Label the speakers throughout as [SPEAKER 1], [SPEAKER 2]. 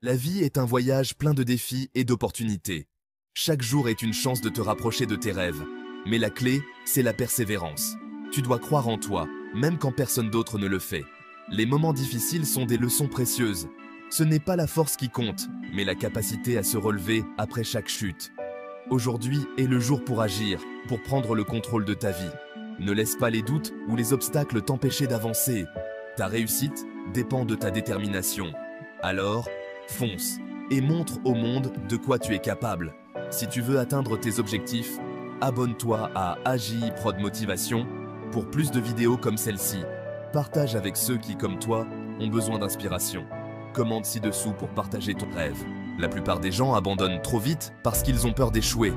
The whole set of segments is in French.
[SPEAKER 1] La vie est un voyage plein de défis et d'opportunités. Chaque jour est une chance de te rapprocher de tes rêves. Mais la clé, c'est la persévérance. Tu dois croire en toi, même quand personne d'autre ne le fait. Les moments difficiles sont des leçons précieuses. Ce n'est pas la force qui compte, mais la capacité à se relever après chaque chute. Aujourd'hui est le jour pour agir, pour prendre le contrôle de ta vie. Ne laisse pas les doutes ou les obstacles t'empêcher d'avancer. Ta réussite dépend de ta détermination. Alors, fonce et montre au monde de quoi tu es capable. Si tu veux atteindre tes objectifs, abonne-toi à AJI Prod Motivation pour plus de vidéos comme celle-ci. Partage avec ceux qui, comme toi, ont besoin d'inspiration. Commente ci-dessous pour partager ton rêve. La plupart des gens abandonnent trop vite parce qu'ils ont peur d'échouer.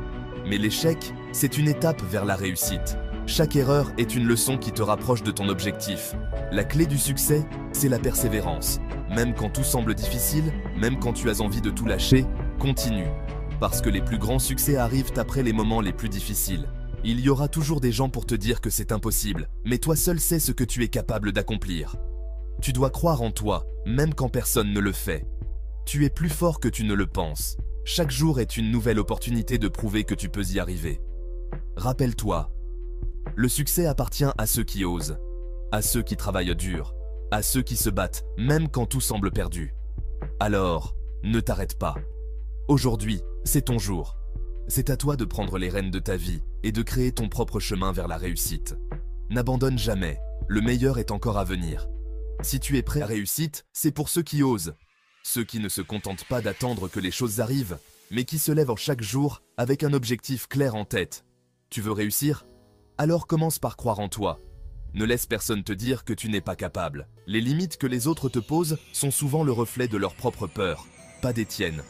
[SPEAKER 1] Mais l'échec, c'est une étape vers la réussite. Chaque erreur est une leçon qui te rapproche de ton objectif. La clé du succès, c'est la persévérance. Même quand tout semble difficile, même quand tu as envie de tout lâcher, continue. Parce que les plus grands succès arrivent après les moments les plus difficiles. Il y aura toujours des gens pour te dire que c'est impossible, mais toi seul sais ce que tu es capable d'accomplir. Tu dois croire en toi, même quand personne ne le fait. Tu es plus fort que tu ne le penses. Chaque jour est une nouvelle opportunité de prouver que tu peux y arriver. Rappelle-toi, le succès appartient à ceux qui osent, à ceux qui travaillent dur, à ceux qui se battent, même quand tout semble perdu. Alors, ne t'arrête pas. Aujourd'hui, c'est ton jour. C'est à toi de prendre les rênes de ta vie et de créer ton propre chemin vers la réussite. N'abandonne jamais, le meilleur est encore à venir. Si tu es prêt à la réussite, c'est pour ceux qui osent. Ceux qui ne se contentent pas d'attendre que les choses arrivent, mais qui se lèvent chaque jour avec un objectif clair en tête. Tu veux réussir? Alors commence par croire en toi. Ne laisse personne te dire que tu n'es pas capable. Les limites que les autres te posent sont souvent le reflet de leur propre peur, pas des tiennes.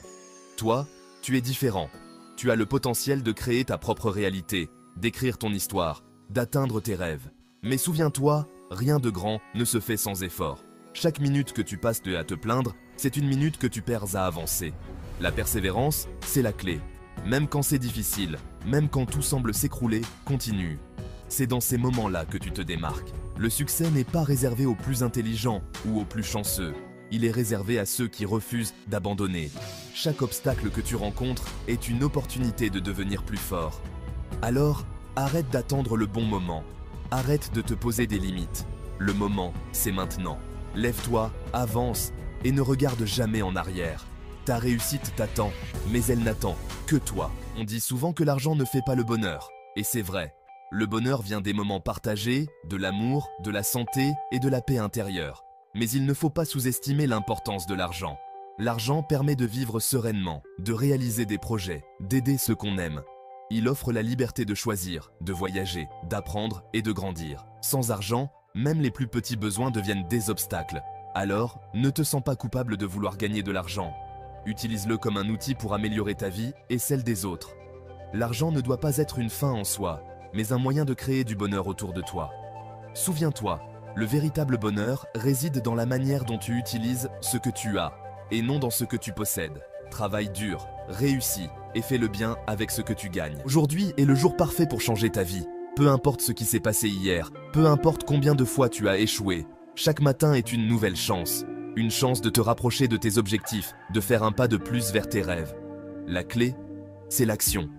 [SPEAKER 1] Toi, tu es différent. Tu as le potentiel de créer ta propre réalité, d'écrire ton histoire, d'atteindre tes rêves. Mais souviens-toi, rien de grand ne se fait sans effort. Chaque minute que tu passes à te plaindre, c'est une minute que tu perds à avancer. La persévérance, c'est la clé. Même quand c'est difficile, même quand tout semble s'écrouler, continue. C'est dans ces moments-là que tu te démarques. Le succès n'est pas réservé aux plus intelligents ou aux plus chanceux. Il est réservé à ceux qui refusent d'abandonner. Chaque obstacle que tu rencontres est une opportunité de devenir plus fort. Alors, arrête d'attendre le bon moment. Arrête de te poser des limites. Le moment, c'est maintenant. Lève-toi, avance et ne regarde jamais en arrière. Ta réussite t'attend, mais elle n'attend que toi. On dit souvent que l'argent ne fait pas le bonheur. Et c'est vrai. Le bonheur vient des moments partagés, de l'amour, de la santé et de la paix intérieure. Mais il ne faut pas sous-estimer l'importance de l'argent. L'argent permet de vivre sereinement, de réaliser des projets, d'aider ceux qu'on aime. Il offre la liberté de choisir, de voyager, d'apprendre et de grandir. Sans argent, même les plus petits besoins deviennent des obstacles. Alors, ne te sens pas coupable de vouloir gagner de l'argent. Utilise-le comme un outil pour améliorer ta vie et celle des autres. L'argent ne doit pas être une fin en soi, mais un moyen de créer du bonheur autour de toi. Souviens-toi, le véritable bonheur réside dans la manière dont tu utilises ce que tu as, et non dans ce que tu possèdes. Travaille dur, réussis, et fais le bien avec ce que tu gagnes. Aujourd'hui est le jour parfait pour changer ta vie. Peu importe ce qui s'est passé hier, peu importe combien de fois tu as échoué, chaque matin est une nouvelle chance. Une chance de te rapprocher de tes objectifs, de faire un pas de plus vers tes rêves. La clé, c'est l'action.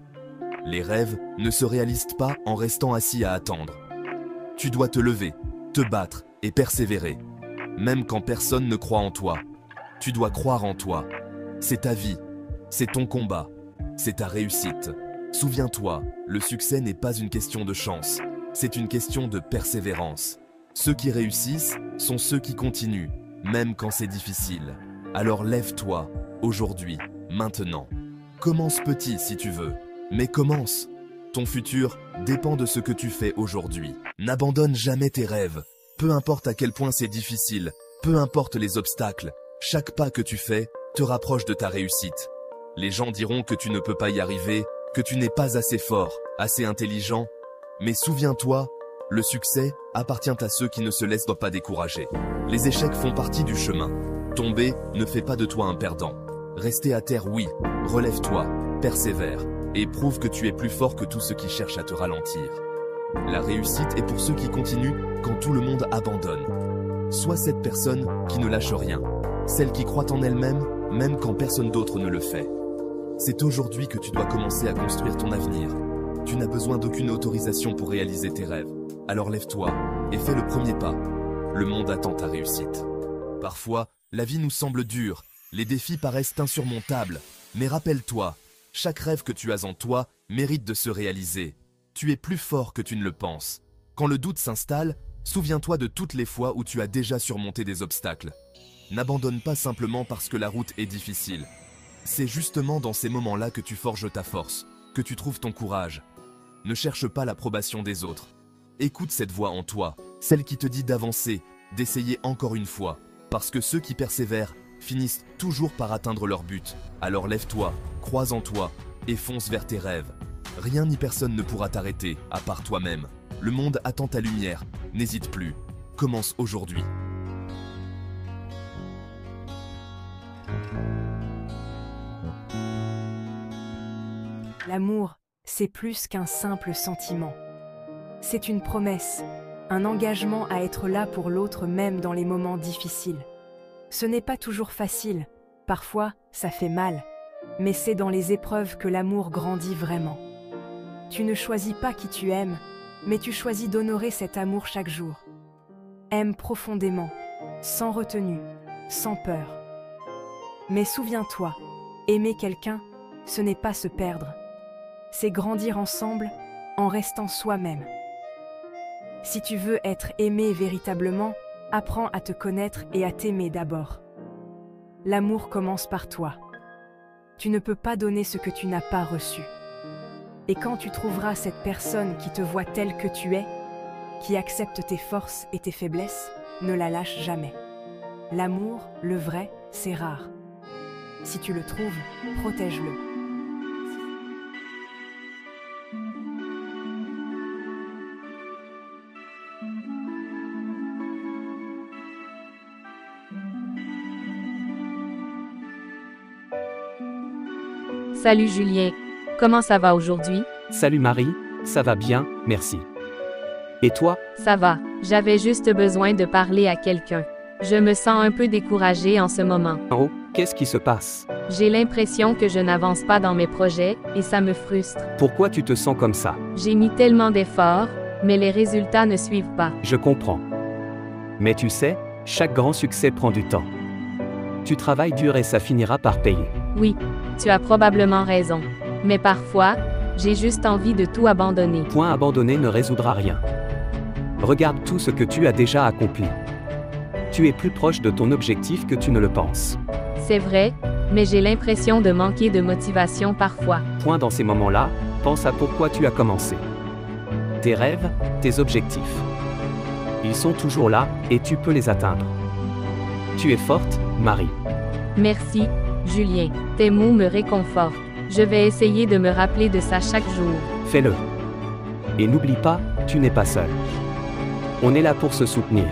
[SPEAKER 1] Les rêves ne se réalisent pas en restant assis à attendre. Tu dois te lever, te battre et persévérer. Même quand personne ne croit en toi. Tu dois croire en toi. C'est ta vie, c'est ton combat, c'est ta réussite. Souviens-toi, le succès n'est pas une question de chance, c'est une question de persévérance. Ceux qui réussissent sont ceux qui continuent, même quand c'est difficile. Alors lève-toi, aujourd'hui, maintenant. Commence petit si tu veux, mais commence. Ton futur dépend de ce que tu fais aujourd'hui. N'abandonne jamais tes rêves. Peu importe à quel point c'est difficile, peu importe les obstacles, chaque pas que tu fais te rapproche de ta réussite. Les gens diront que tu ne peux pas y arriver, que tu n'es pas assez fort, assez intelligent. Mais souviens-toi, le succès appartient à ceux qui ne se laissent pas décourager. Les échecs font partie du chemin. Tomber ne fait pas de toi un perdant. Rester à terre, oui. Relève-toi, persévère, et prouve que tu es plus fort que tous ceux qui cherchent à te ralentir. La réussite est pour ceux qui continuent quand tout le monde abandonne. Sois cette personne qui ne lâche rien, celle qui croit en elle-même même quand personne d'autre ne le fait. C'est aujourd'hui que tu dois commencer à construire ton avenir. Tu n'as besoin d'aucune autorisation pour réaliser tes rêves. Alors lève-toi et fais le premier pas. Le monde attend ta réussite. Parfois, la vie nous semble dure, les défis paraissent insurmontables. Mais rappelle-toi, chaque rêve que tu as en toi mérite de se réaliser. Tu es plus fort que tu ne le penses. Quand le doute s'installe, souviens-toi de toutes les fois où tu as déjà surmonté des obstacles. N'abandonne pas simplement parce que la route est difficile. C'est justement dans ces moments-là que tu forges ta force, que tu trouves ton courage. Ne cherche pas l'approbation des autres. Écoute cette voix en toi, celle qui te dit d'avancer, d'essayer encore une fois. Parce que ceux qui persévèrent finissent toujours par atteindre leur but. Alors lève-toi, crois en toi et fonce vers tes rêves. Rien ni personne ne pourra t'arrêter, à part toi-même. Le monde attend ta lumière, n'hésite plus. Commence aujourd'hui.
[SPEAKER 2] L'amour, c'est plus qu'un simple sentiment. C'est une promesse, un engagement à être là pour l'autre même dans les moments difficiles. Ce n'est pas toujours facile, parfois ça fait mal, mais c'est dans les épreuves que l'amour grandit vraiment. Tu ne choisis pas qui tu aimes, mais tu choisis d'honorer cet amour chaque jour. Aime profondément, sans retenue, sans peur. Mais souviens-toi, aimer quelqu'un, ce n'est pas se perdre. C'est grandir ensemble en restant soi-même. Si tu veux être aimé véritablement, apprends à te connaître et à t'aimer d'abord. L'amour commence par toi. Tu ne peux pas donner ce que tu n'as pas reçu. Et quand tu trouveras cette personne qui te voit telle que tu es, qui accepte tes forces et tes faiblesses, ne la lâche jamais. L'amour, le vrai, c'est rare. Si tu le trouves, protège-le.
[SPEAKER 3] Salut Julien, comment ça va aujourd'hui?
[SPEAKER 4] Salut Marie, ça va bien, merci. Et toi?
[SPEAKER 3] Ça va, j'avais juste besoin de parler à quelqu'un. Je me sens un peu découragée en ce moment.
[SPEAKER 4] Oh, qu'est-ce qui se passe?
[SPEAKER 3] J'ai l'impression que je n'avance pas dans mes projets et ça me frustre.
[SPEAKER 4] Pourquoi tu te sens comme ça?
[SPEAKER 3] J'ai mis tellement d'efforts, mais les résultats ne suivent pas.
[SPEAKER 4] Je comprends. Mais tu sais, chaque grand succès prend du temps. Tu travailles dur et ça finira par payer.
[SPEAKER 3] Oui, tu as probablement raison. Mais parfois, j'ai juste envie de tout abandonner.
[SPEAKER 4] Point abandonné ne résoudra rien. Regarde tout ce que tu as déjà accompli. Tu es plus proche de ton objectif que tu ne le penses.
[SPEAKER 3] C'est vrai, mais j'ai l'impression de manquer de motivation parfois.
[SPEAKER 4] Point dans ces moments-là, pense à pourquoi tu as commencé. Tes rêves, tes objectifs. Ils sont toujours là, et tu peux les atteindre. Tu es forte, Marie.
[SPEAKER 3] Merci, Julien. Tes mots me réconfortent. Je vais essayer de me rappeler de ça chaque jour.
[SPEAKER 4] Fais-le. Et n'oublie pas, tu n'es pas seul. On est là pour se soutenir.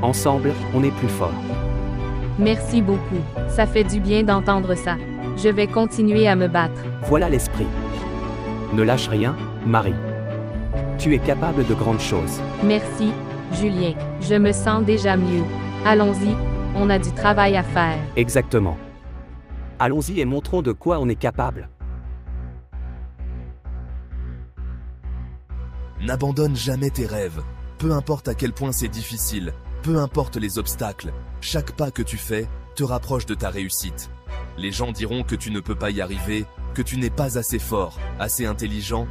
[SPEAKER 4] Ensemble, on est plus fort.
[SPEAKER 3] Merci beaucoup. Ça fait du bien d'entendre ça. Je vais continuer à me battre.
[SPEAKER 4] Voilà l'esprit. Ne lâche rien, Marie. Tu es capable de grandes choses.
[SPEAKER 3] Merci, Julien. Je me sens déjà mieux. Allons-y, on a du travail à faire.
[SPEAKER 4] Exactement. Allons-y et montrons de quoi on est capable.
[SPEAKER 1] N'abandonne jamais tes rêves. Peu importe à quel point c'est difficile, peu importe les obstacles, chaque pas que tu fais te rapproche de ta réussite. Les gens diront que tu ne peux pas y arriver, que tu n'es pas assez fort, assez intelligent.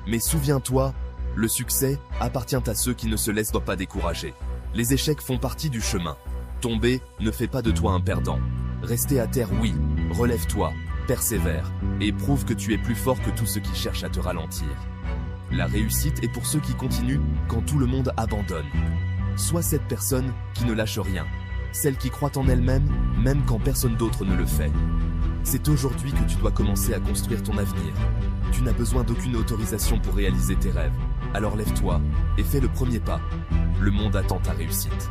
[SPEAKER 1] Mais souviens-toi, le succès appartient à ceux qui ne se laissent pas décourager. Les échecs font partie du chemin. Tomber ne fait pas de toi un perdant. Rester à terre, oui. Relève-toi, persévère, et prouve que tu es plus fort que tous ceux qui cherchent à te ralentir. La réussite est pour ceux qui continuent quand tout le monde abandonne. Sois cette personne qui ne lâche rien, celle qui croit en elle-même, même quand personne d'autre ne le fait. C'est aujourd'hui que tu dois commencer à construire ton avenir. Tu n'as besoin d'aucune autorisation pour réaliser tes rêves. Alors lève-toi et fais le premier pas. Le monde attend ta réussite.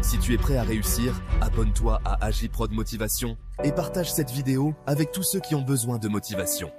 [SPEAKER 1] Si tu es prêt à réussir, abonne-toi à AJ Prod Motivation et partage cette vidéo avec tous ceux qui ont besoin de motivation.